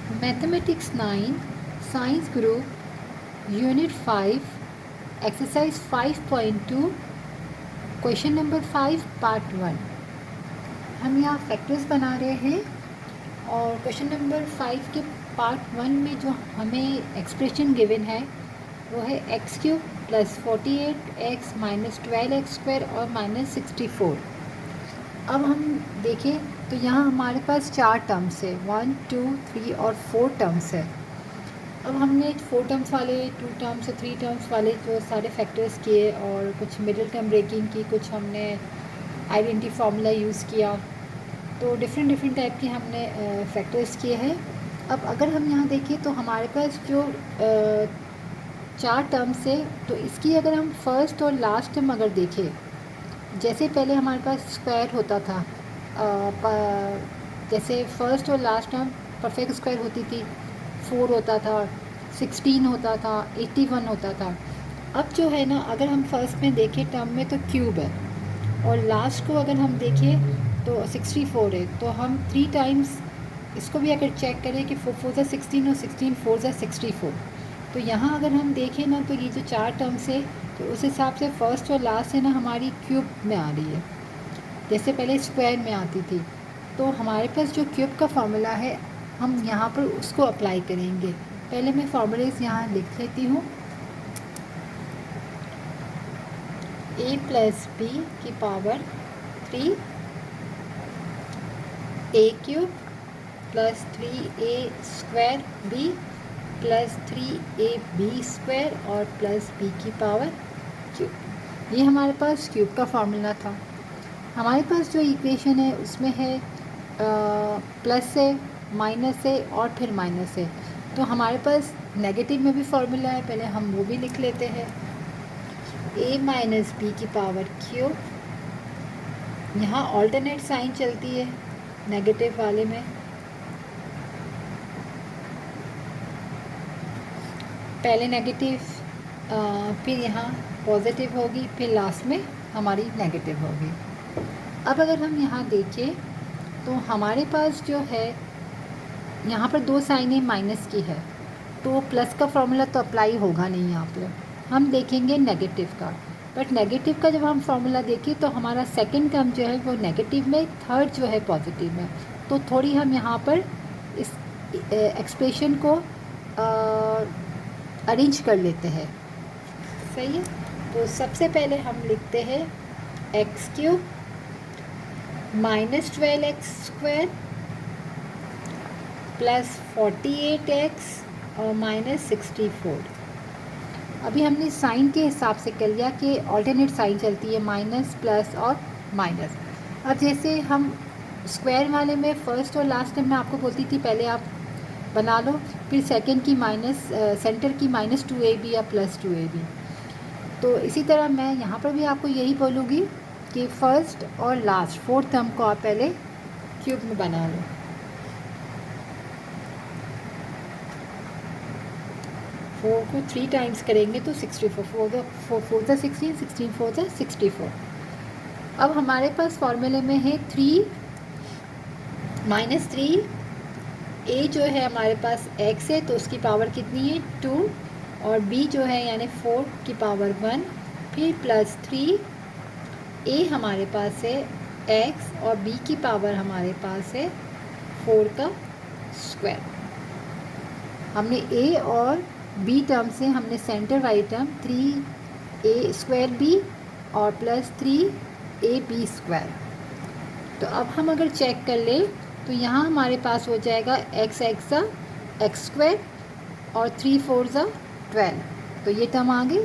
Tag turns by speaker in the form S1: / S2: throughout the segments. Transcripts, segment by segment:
S1: Mathematics 9 science group unit 5 exercise 5.2 question number 5 part 1। हम यहाँ factors बना रहे हैं और क्वेश्चन नंबर 5 के पार्ट 1 में जो हमें एक्सप्रेशन गिवन है वो है x cube plus 48x minus 12x square और माइनस 64। अब हम देखें तो यहाँ हमारे पास 4 टर्म्स है, 1 2 3 और 4 टर्म्स है। अब हमने 4 टर्म्स वाले, 2 टर्म्स और 3 टर्म्स वाले जो सारे फैक्टर्स किए और कुछ मिडिल टर्म ब्रेकिंग की, कुछ हमने आइडेंटिटी फार्मूला यूज़ किया, तो डिफरेंट टाइप के हमने फैक्टर्स किए हैं। अब अगर हम यहाँ देखें तो हमारे पास जो 4 टर्म्स है, तो इसकी अगर हम फर्स्ट और लास्ट टर्म अगर देखें, जैसे पहले हमारे पास स्क्वायर होता था, जैसे फर्स्ट और लास्ट टर्म परफेक्ट स्क्वायर होती थी, 4 होता था, 16 होता था, 81 होता था। अब जो है ना, अगर हम फर्स्ट में देखें टर्म में तो क्यूब है, और लास्ट को अगर हम देखें तो 64 है। तो हम 3 टाइम्स इसको भी अगर चेक करें कि 4 4 16 और 16 4 64, तो यहाँ अगर हम देखें ना तो ये जो 4 टर्म्स है तो उस हिसाब से फर्स्ट और लास्ट है ना हमारी क्यूब में आ रही है, जैसे पहले स्क्वायर में आती थी। तो हमारे पास जो क्यूब का फार्मूला है हम यहाँ पर उसको अप्लाई करेंगे। पहले मैं फार्मूलेस यहाँ लिख लेती हूँ। a प्लस बी की power 3 a cube plus 3a square b plus 3ab square और प्लस b की पावर क्यूब। ये हमारे पास क्यूब का फार्मूला था। हमारे पास जो इक्वेशन है उसमें है प्लस है, माइनस है और फिर माइनस है। तो हमारे पास नेगेटिव में भी फार्मूला है, पहले हम वो भी लिख लेते हैं। a माइनस बी की पावर क्यूब, यहाँ ऑल्टरनेट साइन चलती है नेगेटिव वाले में, पहले नेगेटिव फिर यहाँ पॉजिटिव होगी, फिर लास्ट में हमारी नेगेटिव होगी। अब अगर हम यहाँ देखें तो हमारे पास जो है यहाँ पर 2 साइनें माइनस की है, तो प्लस का फॉर्मूला तो अप्लाई होगा नहीं यहाँ पर, हम देखेंगे नेगेटिव का। बट नेगेटिव का जब हम फॉर्मूला देखें तो हमारा सेकंड टर्म जो है वो नेगेटिव में, थर्ड जो है पॉजिटिव में। तो थोड़ी हम यहाँ पर इस एक्सप्रेशन को अरेंज कर लेते हैं, सही है। तो सबसे पहले हम लिखते हैं x cube minus 12x square plus 48x और माइनस 64। अभी हमने साइन के हिसाब से कर लिया कि ऑल्टरनेट साइन चलती है, माइनस प्लस और माइनस। अब जैसे हम स्क्वायर वाले में फ़र्स्ट और लास्ट टाइम मैं आपको बोलती थी पहले आप बना लो, फिर सेकंड की माइनस, सेंटर की माइनस 2ab या प्लस 2ab। तो इसी तरह मैं यहाँ पर भी आपको यही बोलूँगी कि फ़र्स्ट और लास्ट 4th टर्म को आप पहले क्यूब में बना लो। फोर को 3 टाइम्स करेंगे तो 64, 4 4 16, 16 4 64। अब हमारे पास फॉर्मूले में है 3 माइनस 3, a जो है हमारे पास x है तो उसकी पावर कितनी है 2, और b जो है यानी 4 की पावर 1, फिर प्लस 3, a हमारे पास है x और b की पावर हमारे पास है 4 का स्क्वायर। हमने a और b टर्म से हमने सेंटर वाली टर्म 3a स्क्वायर b और प्लस 3ab स्क्वायर। तो अब हम अगर चेक कर ले तो यहाँ हमारे पास हो जाएगा एक्स एक्सा एक्स स्क्वायर और 3 4 12, तो ये टर्म आ गई।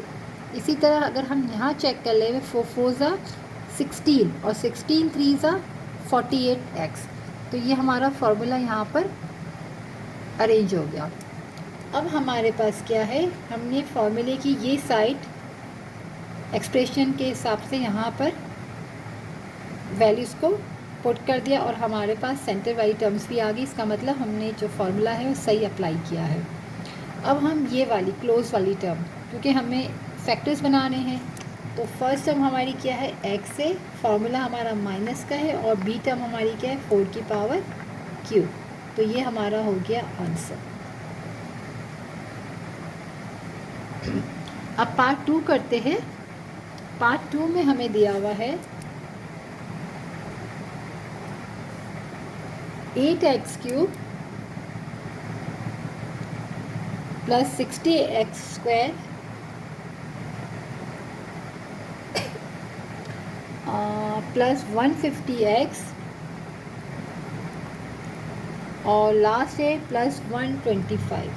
S1: इसी तरह अगर हम यहाँ चेक कर ले 4 4 16 और 16 3 48x, तो ये हमारा फार्मूला यहाँ पर अरेंज हो गया। अब हमारे पास क्या है, हमने फार्मूले की ये साइड एक्सप्रेशन के हिसाब से यहाँ पर वैल्यूज़ को पुट कर दिया और हमारे पास सेंटर वाली टर्म्स भी आ गई। इसका मतलब हमने जो फार्मूला है वो सही अप्लाई किया है। अब हम ये वाली क्लोज वाली टर्म, क्योंकि हमें फैक्टर्स बनाने हैं, तो फर्स्ट टर्म हमारी क्या है एक्स है, फार्मूला हमारा माइनस का है, और बी टर्म हमारी क्या है 4 की पावर क्यूब। तो ये हमारा हो गया आंसर। अब पार्ट 2 करते हैं। पार्ट 2 में हमें दिया हुआ है 8x³ plus 60x² plus 150x और लास्ट है प्लस 125।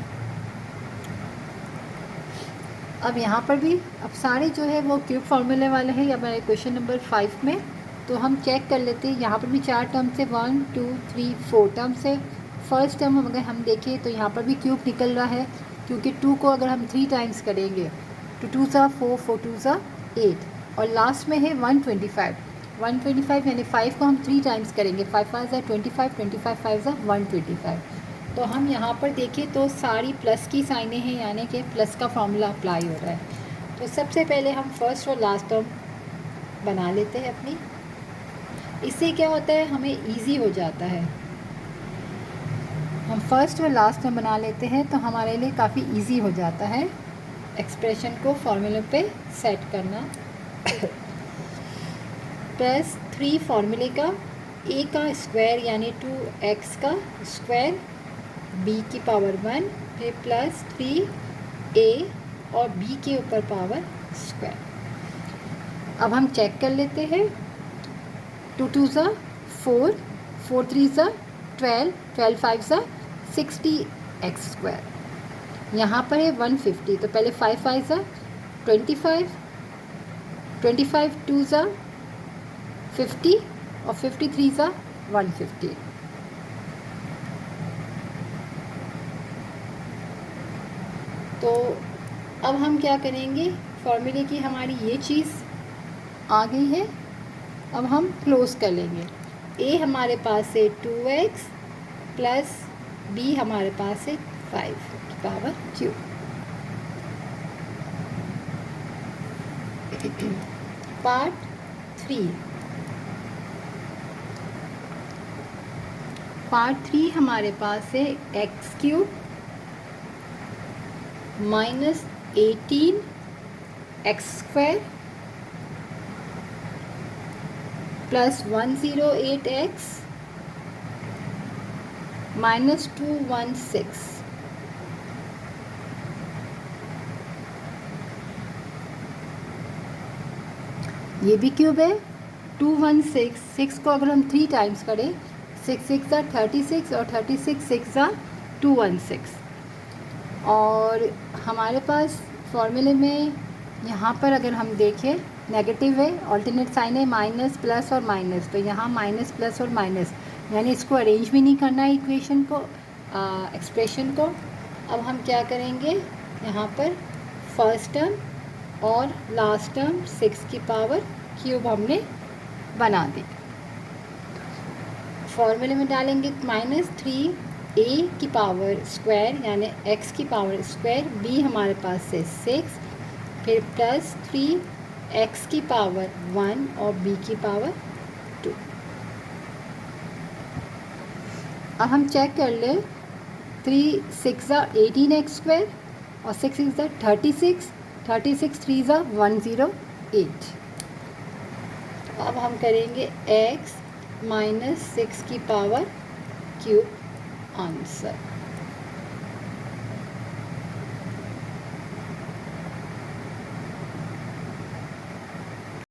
S1: अब यहाँ पर भी अब सारे जो है वो क्यूब फार्मूले वाले हैं हमारे क्वेश्चन नंबर 5 में। तो हम चेक कर लेते हैं। यहाँ पर भी 4 टर्म्स है, 1 2 3 4 टर्म्स है। फर्स्ट टर्म अगर हम देखें तो यहाँ पर भी क्यूब निकल रहा है, क्योंकि 2 को अगर हम 3 टाइम्स करेंगे तो 2 ज़ा 4 4 2 ज़ा 8 और लास्ट में है 125 यानी 5 को हम 3 टाइम्स करेंगे, 5 5 ज़ा 25 25 5 ज़ा 125। तो हम यहाँ पर देखें तो सारी प्लस की साइनें हैं, यानी कि प्लस का फॉर्मूला अप्लाई हो रहा है। तो सबसे पहले हम फर्स्ट और लास्ट टर्म बना लेते हैं अपनी। इससे क्या होता है, हमें इजी हो जाता है। हम फर्स्ट और लास्ट टर्म बना लेते हैं तो हमारे लिए काफ़ी इजी हो जाता है एक्सप्रेशन को फॉर्मूले पे सेट करना। प्लस 3 फार्मूले का, a का स्क्वायर यानी 2x का स्क्वायर, b की पावर 1, फिर प्लस 3a और b के ऊपर पावर स्क्वायर। अब हम चेक कर लेते हैं। 2 2 ज़ा 4 4 3 ज़ा 12 12 5 ज़ा 60x²। यहाँ पर है 150, तो पहले 5 5 ज़ा 25 25 2 ज़ा 50 और 53 ज़ा 150। तो अब हम क्या करेंगे, फॉर्मूले की हमारी ये चीज़ आ गई है। अब हम क्लोज कर लेंगे। a हमारे पास है 2x प्लस b हमारे पास है 5 की पावर क्यूब। पार्ट 3 हमारे पास है x³ minus 18x² plus 108x minus 216। ये भी क्यूब है। 216 6 को अगर हम 3 टाइम्स करें, 6 6 ज़ा 36 और 36 6 ज़ा 216। और हमारे पास फॉर्मूले में यहाँ पर अगर हम देखें नेगेटिव है, ऑल्टरनेट साइन है, माइनस प्लस और माइनस, तो यहाँ माइनस प्लस और माइनस, यानी इसको अरेंज भी नहीं करना है इक्वेशन को, एक्सप्रेशन को। अब हम क्या करेंगे, यहाँ पर फर्स्ट टर्म और लास्ट टर्म 6 की पावर क्यूब हमने बना दी। फॉर्मूले में डालेंगे माइनस 3a की पावर स्क्वायर यानी x की पावर स्क्वायर, b हमारे पास से 6, फिर प्लस 3x की पावर 1 और b की पावर 2। अब हम चेक कर ले, 3 6 ज़ा 18x² और 6 6 ज़ा 36, 36 3 ज़ा 108। अब हम करेंगे x माइनस 6 की पावर क्यूब आंसर।